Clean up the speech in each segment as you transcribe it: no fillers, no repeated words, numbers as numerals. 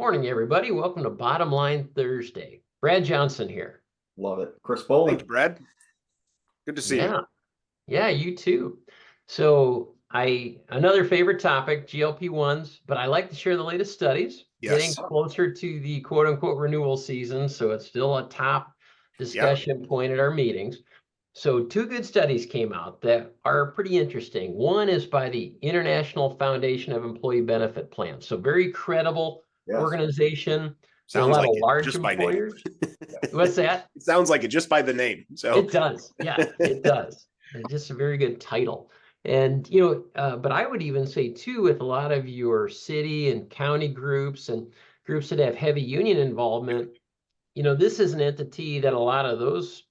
Morning, everybody. Welcome to Bottom Line Thursday. Brad Johnson here. Love it. Chris Bowling. Thank you, Brad. Good to see Yeah, you. yeah, you too. So another favorite topic, GLP-1s, but I like to share the latest studies, getting Yes. closer to the quote unquote renewal season. So it's still a top discussion point at our meetings. So two good studies came out that are pretty interesting. One is by the International Foundation of Employee Benefit Plans. So very credible organization. And a Sounds lot like of it large just by name. employers. What's that? It sounds like it just by the name. So It does. Yeah, it does. It's just a very good title. And, but I would even say too, with a lot of your city and county groups and groups that have heavy union involvement, this is an entity that a lot of those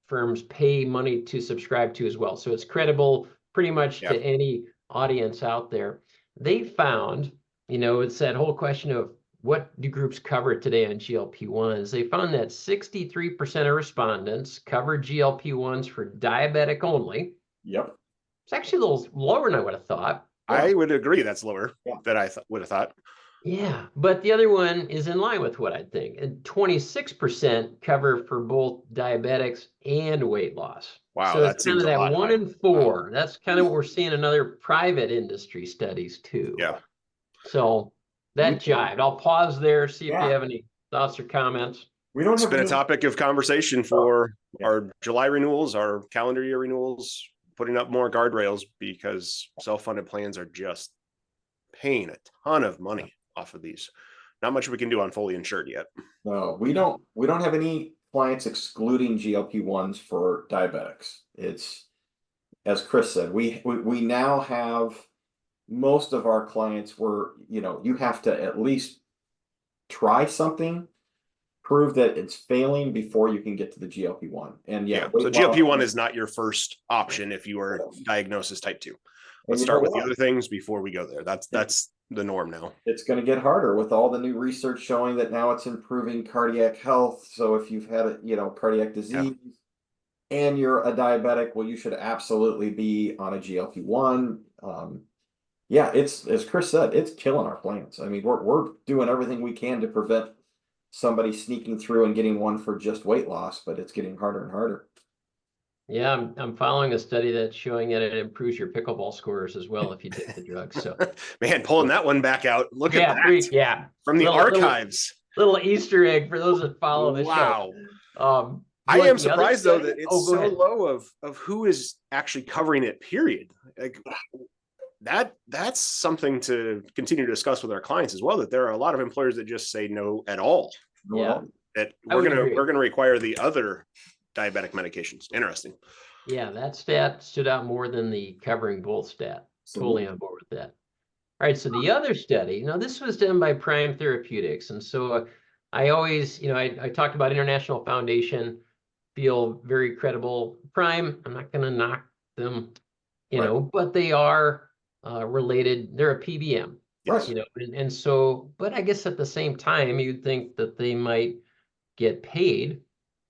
firms pay money to subscribe to as well. So it's credible pretty much to any audience out there. They found, it's that whole question of what do groups cover today on GLP-1s? They found that 63% of respondents covered GLP-1s for diabetic only. Yep. It's actually a little lower than I would have thought. I would agree that's lower than I would have thought. Yeah, but the other one is in line with what I think. And 26% cover for both diabetics and weight loss. Wow, so that it's kind seems of a that lot 1 high. in 4. Wow. That's kind of what we're seeing in other private industry studies too. Yeah. So that jived. I'll pause there, see if you have any thoughts or comments. It's been a topic of conversation for our July renewals, our calendar year renewals, putting up more guardrails because self-funded plans are just paying a ton of money off of these. Not much we can do on fully insured yet. No, we don't have any clients excluding GLP-1s for diabetics. It's, as Chris said, we now have most of our clients where, you have to at least try something, prove that it's failing before you can get to the GLP-1. And so GLP-1 is not your first option if you are diagnosed as type 2. Let's start with the other things before we go there. That's the norm now. It's going to get harder with all the new research showing that now it's improving cardiac health. So if you've had cardiac disease and you're a diabetic, well, you should absolutely be on a GLP-1. It's, as Chris said, it's killing our plans. I mean, we're doing everything we can to prevent somebody sneaking through and getting one for just weight loss, but it's getting harder and harder. Yeah, I'm following a study that's showing that it improves your pickleball scores as well if you take the drug. So, man, pulling that one back out. Look at that. From the archives. Little Easter egg for those that follow the show. I am surprised though that it's so low of who is actually covering it. Period. Like that's something to continue to discuss with our clients as well. That there are a lot of employers that just say no at all. Yeah, that we're gonna require the other diabetic medications. Interesting. Yeah, that stat stood out more than the covering both stat. Totally on board with that. All right, so the other study, this was done by Prime Therapeutics. And so I always, I talked about International Foundation, feel very credible. Prime, I'm not going to knock them, but they are related. They're a PBM, and so, but I guess at the same time, you'd think that they might get paid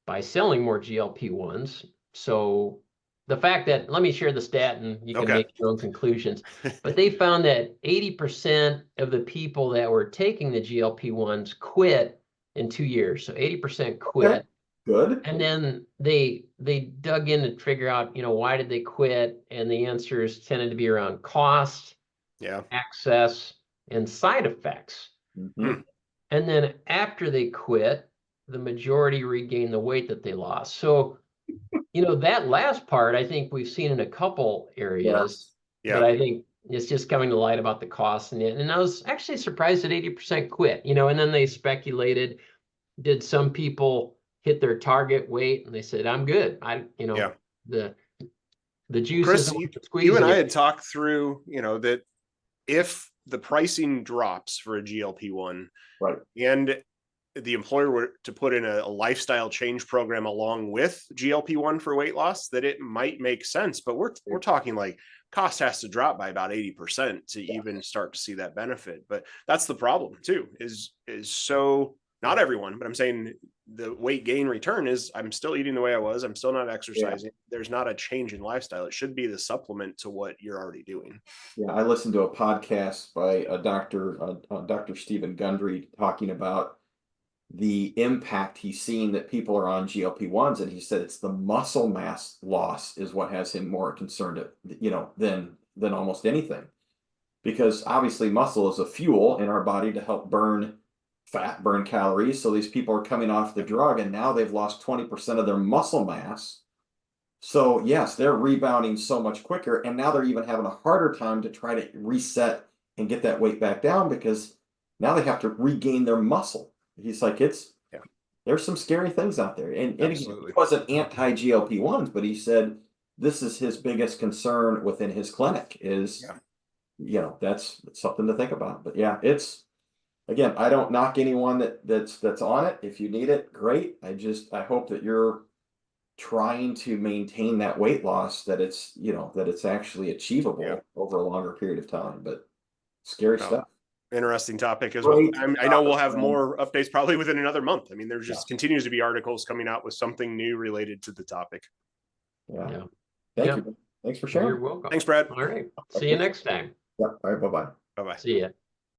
by selling more GLP-1s. So the fact that, let me share the stat and you can make your own conclusions, but they found that 80% of the people that were taking the GLP-1s quit in 2 years. So 80% quit. Okay. Good. And then they dug in to figure out, why did they quit? And the answers tended to be around cost, access, and side effects. Mm-hmm. And then after they quit, the majority regained the weight that they lost. So, that last part, I think we've seen in a couple areas, but I think it's just coming to light about the cost. And I was actually surprised that 80% quit, and then they speculated, did some people hit their target weight and they said, I'm good. The juice Chris, is you and I had talked through, that if the pricing drops for a GLP-1 and the employer were to put in a lifestyle change program along with GLP-1 for weight loss, that it might make sense. But we're talking like cost has to drop by about 80% to even start to see that benefit. But that's the problem too, is so not everyone, but I'm saying the weight gain return is I'm still eating the way I was. I'm still not exercising. There's not a change in lifestyle. It should be the supplement to what you're already doing. Yeah, I listened to a podcast by a Dr. Stephen Gundry, talking about the impact he's seen that people are on GLP-1s, and he said it's the muscle mass loss is what has him more concerned, than almost anything, because obviously muscle is a fuel in our body to help burn fat, burn calories. So these people are coming off the drug, and now they've lost 20% of their muscle mass. So yes, they're rebounding so much quicker, and now they're even having a harder time to try to reset and get that weight back down, because now they have to regain their muscle. He's like, there's some scary things out there. And he wasn't anti-GLP-1s, but he said this is his biggest concern within his clinic is, that's something to think about. But yeah, again, I don't knock anyone that's on it. If you need it, great. I hope that you're trying to maintain that weight loss, that it's actually achievable over a longer period of time. But scary stuff. Interesting topic as well. I know we'll have more updates probably within another month. I mean, there just continues to be articles coming out with something new related to the topic. Yeah. Thank you. Thanks for sharing. You're welcome. Thanks, Brad. All right. See you next time. Yeah. All right. Bye-bye. Bye-bye. See ya.